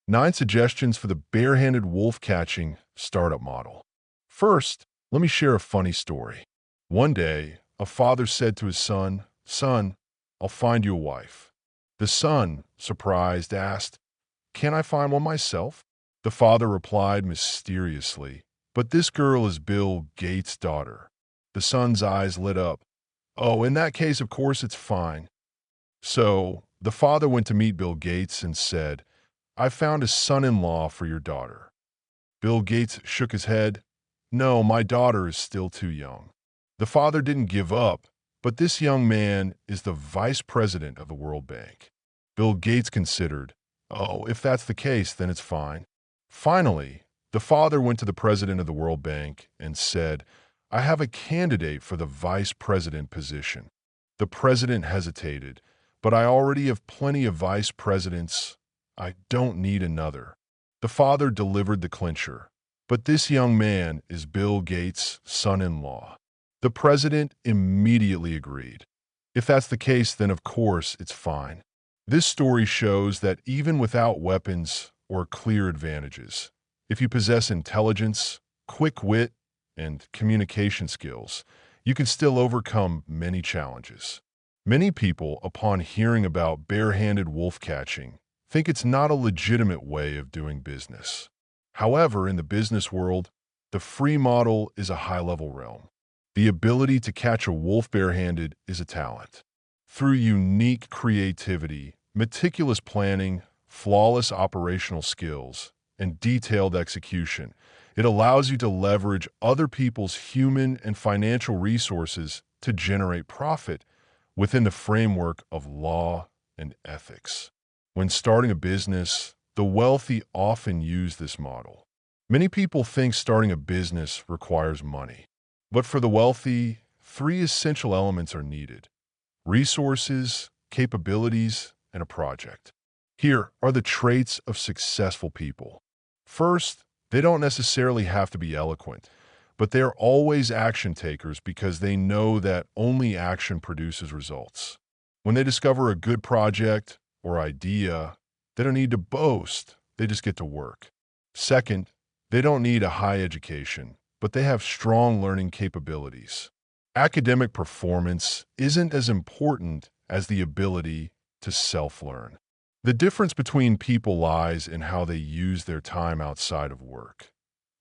9 suggestions for the barehanded wolf catching startup model. First, let me share a funny story. One day, a father said to his son, "Son, I'll find you a wife." The son, surprised, asked, "Can't I find one myself?" The father replied mysteriously, "But this girl is Bill Gates' daughter." The son's eyes lit up. "Oh, in that case, of course it's fine." So the father went to meet Bill Gates and said, "I found a son-in-law for your daughter." Bill Gates shook his head. "No, my daughter is still too young." The father didn't give up, but this young man is the vice president of the World Bank. Bill Gates considered, "Oh, if that's the case, then it's fine." Finally, the father went to the president of the World Bank and said, "I have a candidate for the vice president position." The president hesitated, "But I already have plenty of vice presidents. I don't need another." The father delivered the clincher. "But this young man is Bill Gates' son-in-law." The president immediately agreed. "If that's the case, then of course it's fine." This story shows that even without weapons or clear advantages, if you possess intelligence, quick wit, and communication skills, you can still overcome many challenges. Many people, upon hearing about barehanded wolf catching, think it's not a legitimate way of doing business. However, in the business world, the free model is a high-level realm. The ability to catch a wolf barehanded is a talent. Through unique creativity, meticulous planning, flawless operational skills, and detailed execution, it allows you to leverage other people's human and financial resources to generate profit within the framework of law and ethics. When starting a business, the wealthy often use this model. Many people think starting a business requires money. But for the wealthy, 3 essential elements are needed: resources, capabilities, and a project. Here are the traits of successful people. First, they don't necessarily have to be eloquent, but they are always action takers because they know that only action produces results. When they discover a good project or idea, they don't need to boast, they just get to work. Second, they don't need a high education, but they have strong learning capabilities. Academic performance isn't as important as the ability to self-learn. The difference between people lies in how they use their time outside of work.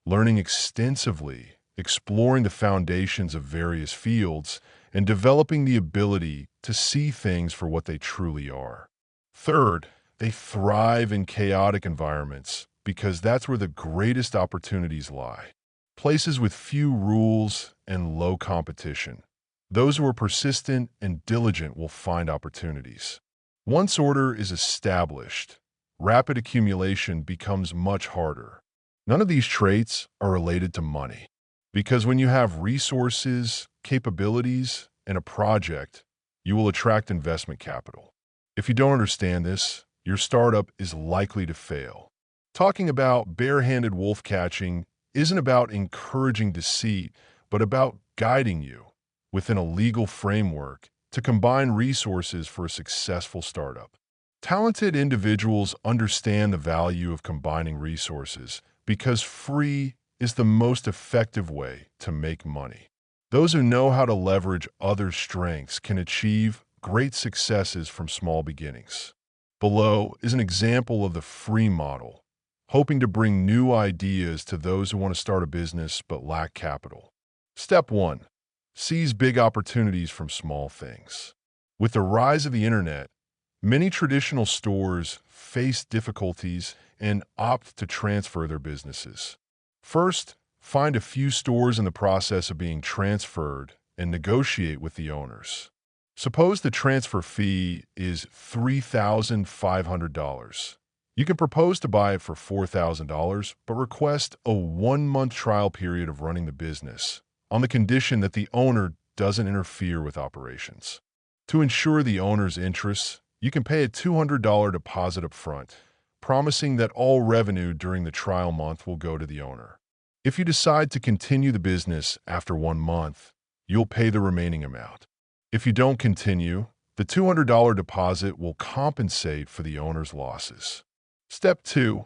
Learning extensively, exploring the foundations of various fields, and developing the ability to see things for what they truly are. Third, they thrive in chaotic environments because that's where the greatest opportunities lie. Places with few rules and low competition. Those who are persistent and diligent will find opportunities. Once order is established, rapid accumulation becomes much harder. None of these traits are related to money, because when you have resources, capabilities, and a project, you will attract investment capital. If you don't understand this, your startup is likely to fail. Talking about barehanded wolf catching isn't about encouraging deceit, but about guiding you within a legal framework to combine resources for a successful startup. Talented individuals understand the value of combining resources because free is the most effective way to make money. Those who know how to leverage others' strengths can achieve great successes from small beginnings. Below is an example of the free model, hoping to bring new ideas to those who want to start a business but lack capital. Step 1. Seize big opportunities from small things. With the rise of the internet, many traditional stores face difficulties and opt to transfer their businesses. First, find a few stores in the process of being transferred and negotiate with the owners. Suppose the transfer fee is $3,500. You can propose to buy it for $4,000, but request a 1-month trial period of running the business, on the condition that the owner doesn't interfere with operations. To ensure the owner's interests, you can pay a $200 deposit up front, promising that all revenue during the trial month will go to the owner. If you decide to continue the business after 1 month, you'll pay the remaining amount. If you don't continue, the $200 deposit will compensate for the owner's losses. Step 2.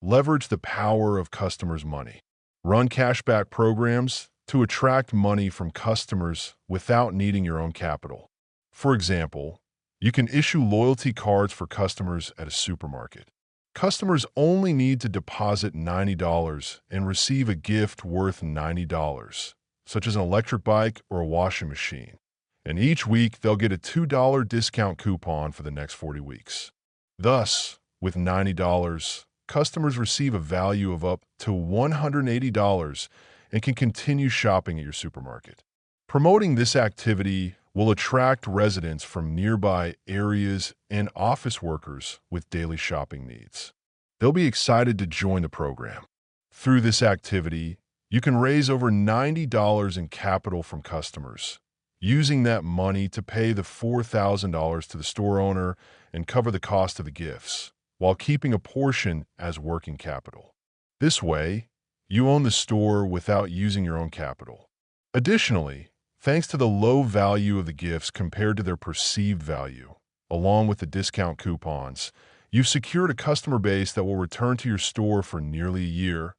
Leverage the power of customers' money. Run cashback programs to attract money from customers without needing your own capital. For example, you can issue loyalty cards for customers at a supermarket. Customers only need to deposit $90 and receive a gift worth $90, such as an electric bike or a washing machine. And each week, they'll get a $2 discount coupon for the next 40 weeks. Thus, with $90, customers receive a value of up to $180 and can continue shopping at your supermarket. Promoting this activity will attract residents from nearby areas and office workers with daily shopping needs. They'll be excited to join the program. Through this activity, you can raise over $90 in capital from customers, using that money to pay the $4,000 to the store owner and cover the cost of the gifts, while keeping a portion as working capital. This way, you own the store without using your own capital. Additionally, thanks to the low value of the gifts compared to their perceived value, along with the discount coupons, you've secured a customer base that will return to your store for nearly a year,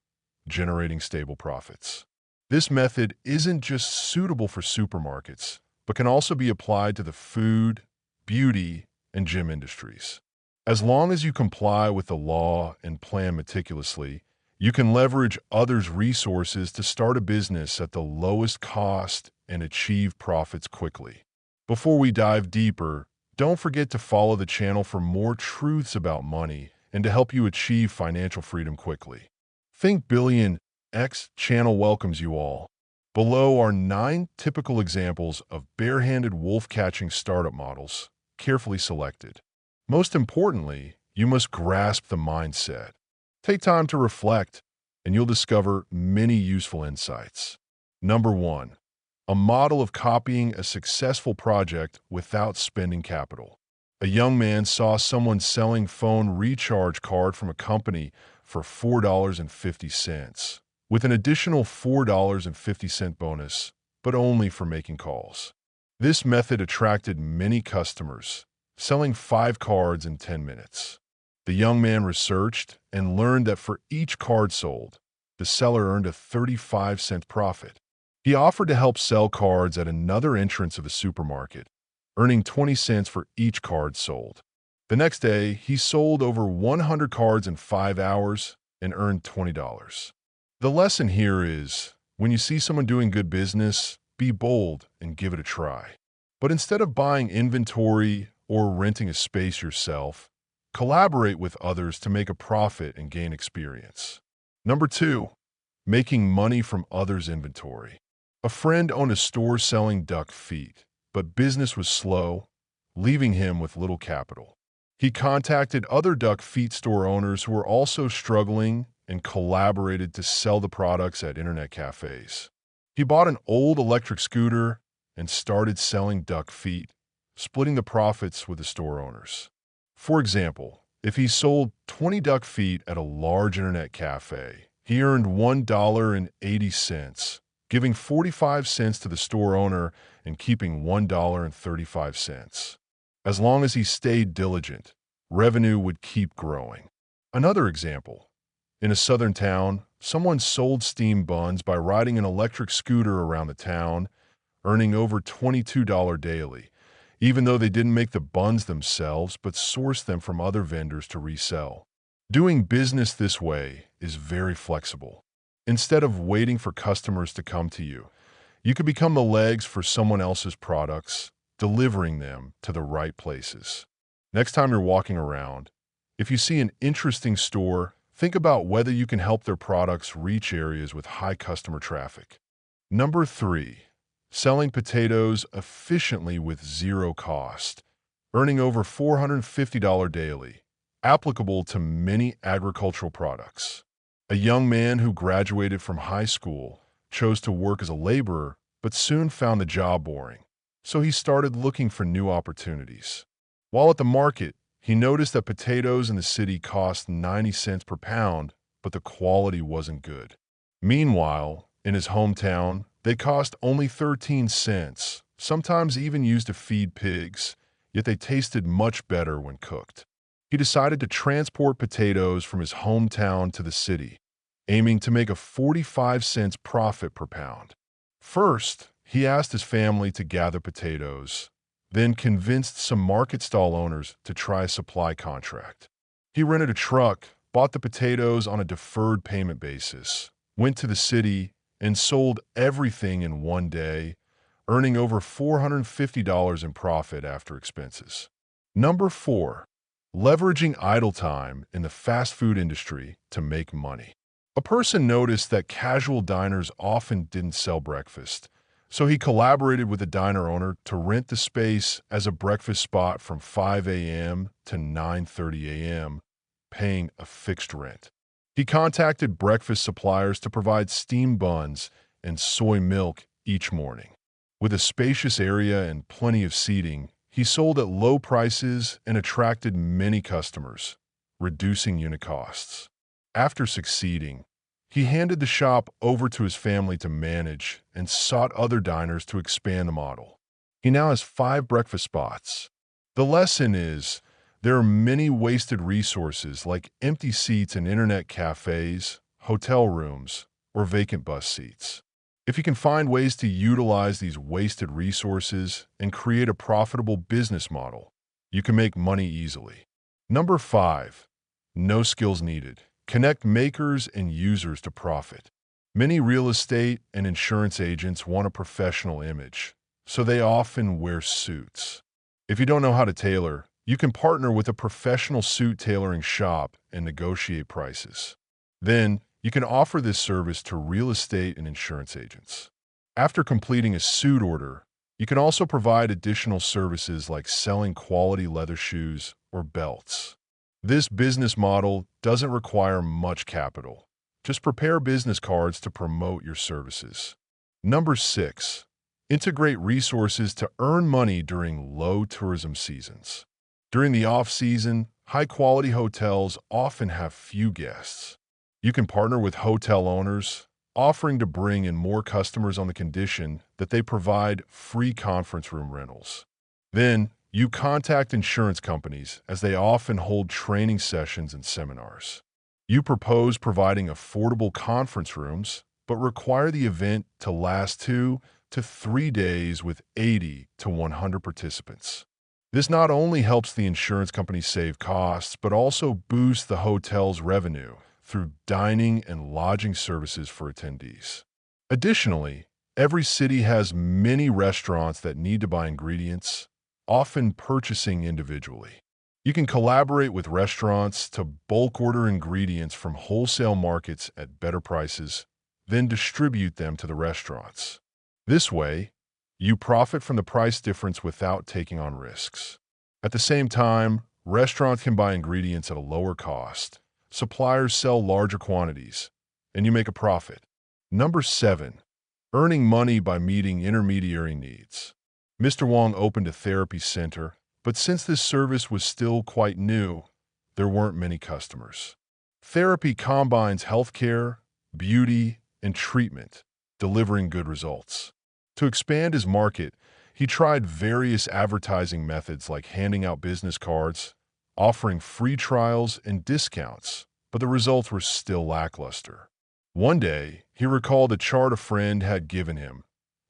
generating stable profits. This method isn't just suitable for supermarkets, but can also be applied to the food, beauty, and gym industries. As long as you comply with the law and plan meticulously, you can leverage others' resources to start a business at the lowest cost and achieve profits quickly. Before we dive deeper, don't forget to follow the channel for more truths about money and to help you achieve financial freedom quickly. Think Billionaires channel welcomes you all. Below are 9 typical examples of bare-handed wolf-catching startup models, carefully selected. Most importantly, you must grasp the mindset. Take time to reflect, and you'll discover many useful insights. Number 1. A model of copying a successful project without spending capital. A young man saw someone selling phone recharge card from a company for $4.50, with an additional $4.50 bonus, but only for making calls. This method attracted many customers, selling 5 cards in 10 minutes. The young man researched and learned that for each card sold, the seller earned a 35-cent profit. He offered to help sell cards at another entrance of the supermarket, earning 20 cents for each card sold. The next day, he sold over 100 cards in 5 hours and earned $20. The lesson here is, when you see someone doing good business, be bold and give it a try. But instead of buying inventory or renting a space yourself, collaborate with others to make a profit and gain experience. Number 2, making money from others' inventory. A friend owned a store selling duck feet, but business was slow, leaving him with little capital. He contacted other duck feet store owners who were also struggling and collaborated to sell the products at internet cafes. He bought an old electric scooter and started selling duck feet, splitting the profits with the store owners. For example, if he sold 20 duck feet at a large internet cafe, he earned $1.80, giving 45 cents to the store owner and keeping $1.35. As long as he stayed diligent, revenue would keep growing. Another example. In a southern town, someone sold steam buns by riding an electric scooter around the town, earning over $22 daily, even though they didn't make the buns themselves but sourced them from other vendors to resell. Doing business this way is very flexible. Instead of waiting for customers to come to you, you could become the legs for someone else's products, delivering them to the right places. Next time you're walking around, if you see an interesting store, think about whether you can help their products reach areas with high customer traffic. Number 3, selling potatoes efficiently with zero cost, earning over $450 daily, applicable to many agricultural products. A young man who graduated from high school chose to work as a laborer, but soon found the job boring, so he started looking for new opportunities. While at the market, he noticed that potatoes in the city cost 90 cents per pound, but the quality wasn't good. Meanwhile, in his hometown, they cost only 13 cents, sometimes even used to feed pigs, yet they tasted much better when cooked. he decided to transport potatoes from his hometown to the city, aiming to make a 45 cents profit per pound. First, he asked his family to gather potatoes, then convinced some market stall owners to try a supply contract. He rented a truck, bought the potatoes on a deferred payment basis, went to the city, and sold everything in one day, earning over $450 in profit after expenses. Number 4. Leveraging idle time in the fast food industry to make money. A person noticed that casual diners often didn't sell breakfast, so he collaborated with a diner owner to rent the space as a breakfast spot from 5 a.m. to 9:30 a.m., paying a fixed rent. He contacted breakfast suppliers to provide steamed buns and soy milk each morning. With a spacious area and plenty of seating, he sold at low prices and attracted many customers, reducing unit costs. After succeeding, he handed the shop over to his family to manage and sought other diners to expand the model. He now has 5 breakfast spots. The lesson is, there are many wasted resources like empty seats in internet cafes, hotel rooms, or vacant bus seats. If you can find ways to utilize these wasted resources and create a profitable business model, you can make money easily. Number 5. No skills needed. Connect makers and users to profit. Many real estate and insurance agents want a professional image, so they often wear suits. If you don't know how to tailor, you can partner with a professional suit tailoring shop and negotiate prices. Then, you can offer this service to real estate and insurance agents. After completing a suit order, you can also provide additional services like selling quality leather shoes or belts. This business model doesn't require much capital. Just prepare business cards to promote your services. Number 6. Integrate resources to earn money during low tourism seasons. During the off-season, high-quality hotels often have few guests. You can partner with hotel owners, offering to bring in more customers on the condition that they provide free conference room rentals. Then, you contact insurance companies as they often hold training sessions and seminars. You propose providing affordable conference rooms, but require the event to last 2 to 3 days with 80 to 100 participants. This not only helps the insurance company save costs, but also boosts the hotel's revenue through dining and lodging services for attendees. Additionally, every city has many restaurants that need to buy ingredients, often purchasing individually. You can collaborate with restaurants to bulk order ingredients from wholesale markets at better prices, then distribute them to the restaurants. This way, you profit from the price difference without taking on risks. At the same time, restaurants can buy ingredients at a lower cost, suppliers sell larger quantities, and you make a profit. Number 7. Earning money by meeting intermediary needs. Mr. Wong opened a therapy center, but since this service was still quite new, there weren't many customers. Therapy combines healthcare, beauty, and treatment, delivering good results. To expand his market, he tried various advertising methods like handing out business cards, offering free trials and discounts, but the results were still lackluster. One day, he recalled a chart a friend had given him,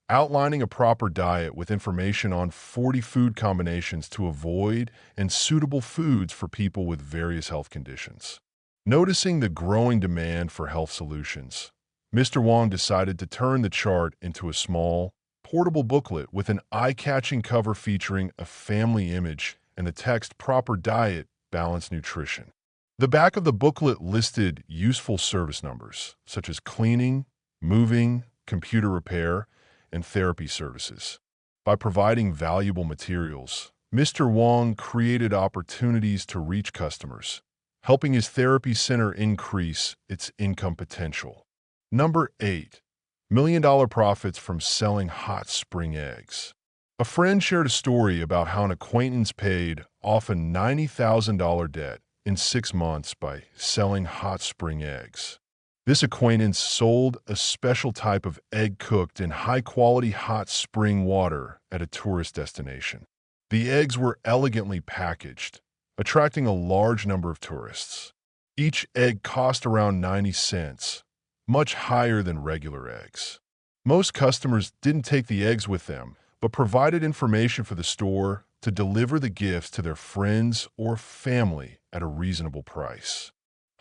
outlining a proper diet with information on 40 food combinations to avoid and suitable foods for people with various health conditions. Noticing the growing demand for health solutions, Mr. Wong decided to turn the chart into a small, portable booklet with an eye-catching cover featuring a family image and the text "Proper Diet, Balanced Nutrition." The back of the booklet listed useful service numbers, such as cleaning, moving, computer repair, and therapy services. By providing valuable materials, Mr. Wong created opportunities to reach customers, helping his therapy center increase its income potential. Number 8. $1 million profits from selling hot spring eggs. A friend shared a story about how an acquaintance paid off a $90,000 debt in 6 months by selling hot spring eggs. This acquaintance sold a special type of egg cooked in high-quality hot spring water at a tourist destination. The eggs were elegantly packaged, attracting a large number of tourists. Each egg cost around 90 cents, much higher than regular eggs. Most customers didn't take the eggs with them, but provided information for the store to deliver the gifts to their friends or family at a reasonable price.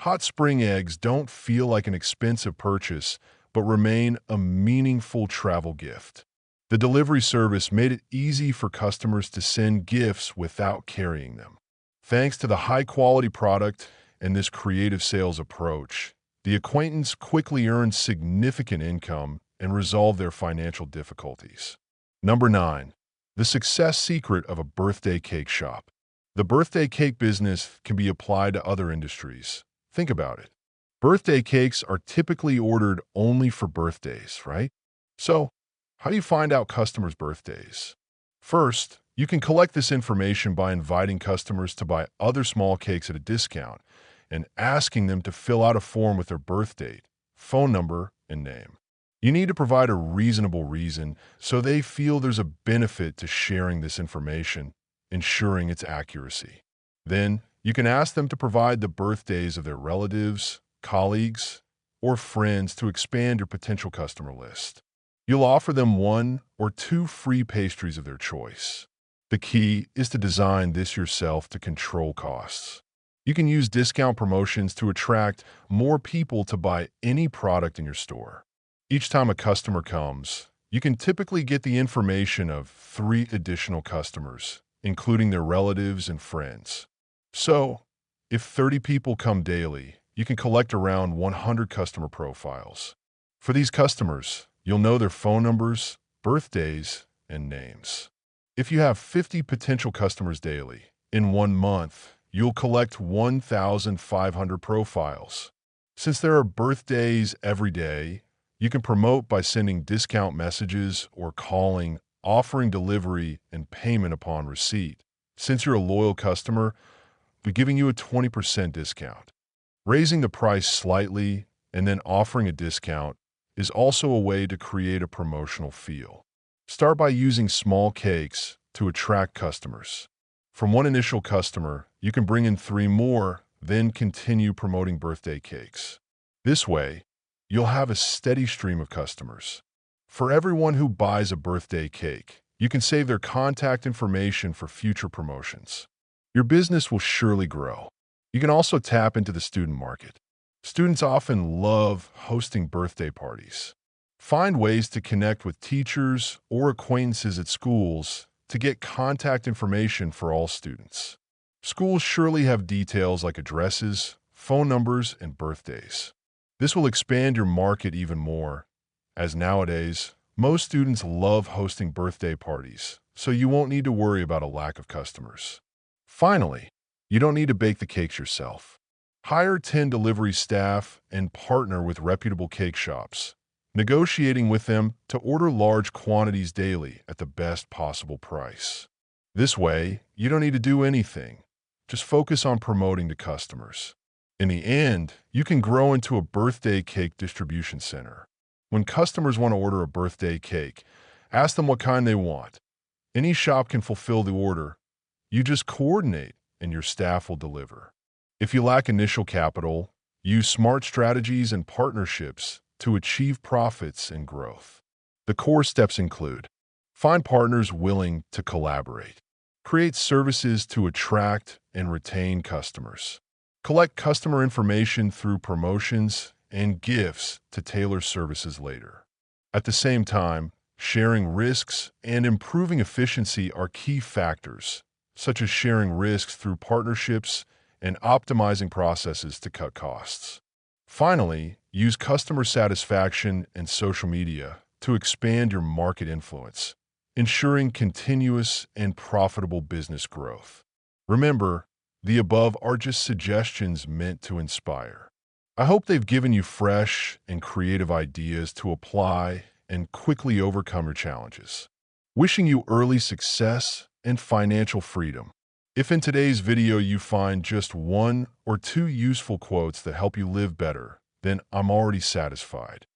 Hot spring eggs don't feel like an expensive purchase, but remain a meaningful travel gift. The delivery service made it easy for customers to send gifts without carrying them. Thanks to the high-quality product and this creative sales approach, the acquaintance quickly earned significant income and resolved their financial difficulties. Number 9. The success secret of a birthday cake shop. The birthday cake business can be applied to other industries. Think about it. Birthday cakes are typically ordered only for birthdays, right? So, how do you find out customers' birthdays? First, you can collect this information by inviting customers to buy other small cakes at a discount and asking them to fill out a form with their birth date, phone number, and name. You need to provide a reasonable reason so they feel there's a benefit to sharing this information, ensuring its accuracy. Then, you can ask them to provide the birthdays of their relatives, colleagues, or friends to expand your potential customer list. You'll offer them 1 or 2 free pastries of their choice. The key is to design this yourself to control costs. You can use discount promotions to attract more people to buy any product in your store. Each time a customer comes, you can typically get the information of 3 additional customers, including their relatives and friends. So, if 30 people come daily, you can collect around 100 customer profiles. For these customers, you'll know their phone numbers, birthdays, and names. If you have 50 potential customers daily, in 1 month, you'll collect 1,500 profiles. Since there are birthdays every day, you can promote by sending discount messages or calling, offering delivery and payment upon receipt. Since you're a loyal customer, we're giving you a 20% discount. Raising the price slightly and then offering a discount is also a way to create a promotional feel. Start by using small cakes to attract customers. From 1 initial customer, you can bring in 3 more, then continue promoting birthday cakes. This way, you'll have a steady stream of customers. For everyone who buys a birthday cake, you can save their contact information for future promotions. Your business will surely grow. You can also tap into the student market. Students often love hosting birthday parties. Find ways to connect with teachers or acquaintances at schools to get contact information for all students. Schools surely have details like addresses, phone numbers, and birthdays. This will expand your market even more, as nowadays, most students love hosting birthday parties, so you won't need to worry about a lack of customers. Finally, you don't need to bake the cakes yourself. Hire 10 delivery staff and partner with reputable cake shops, negotiating with them to order large quantities daily at the best possible price. This way, you don't need to do anything. Just focus on promoting to customers. In the end, you can grow into a birthday cake distribution center. When customers want to order a birthday cake, ask them what kind they want. Any shop can fulfill the order. You just coordinate and your staff will deliver. If you lack initial capital, use smart strategies and partnerships to achieve profits and growth. The core steps include: find partners willing to collaborate, create services to attract and retain customers, collect customer information through promotions and gifts to tailor services later. At the same time, sharing risks and improving efficiency are key factors, such as sharing risks through partnerships and optimizing processes to cut costs. Finally, use customer satisfaction and social media to expand your market influence, ensuring continuous and profitable business growth. Remember, the above are just suggestions meant to inspire. I hope they've given you fresh and creative ideas to apply and quickly overcome your challenges. Wishing you early success and financial freedom. If in today's video you find just 1 or 2 useful quotes that help you live better, then I'm already satisfied.